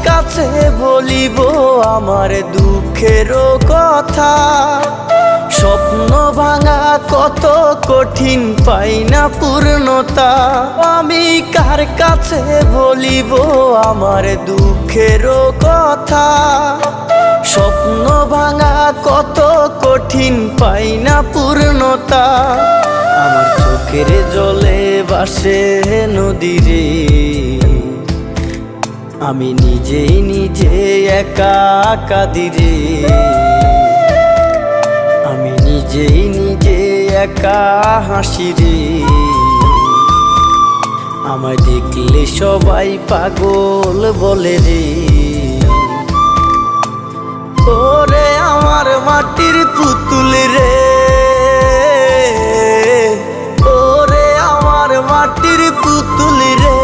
কাছে বলিব আমার দুঃখের কথা? স্বপ্ন ভাঙা কত কঠিন, পাই না পূর্ণতা। আমি কার কাছে বলিব আমার দুঃখের কথা? স্বপ্ন ভাঙা কত কঠিন, পাই না পূর্ণতা। আমার চোখের জলে ভাসে নদীরে, আমি নিজেই নিজে একা কাঁদিরে। আমি নিজেই নিজে একা হাসি রে। আমায় দেখলে সবাই পাগল বলে রে। ওরে আমার মাটির পুতুল রে, ওরে আমার মাটির পুতুল রে।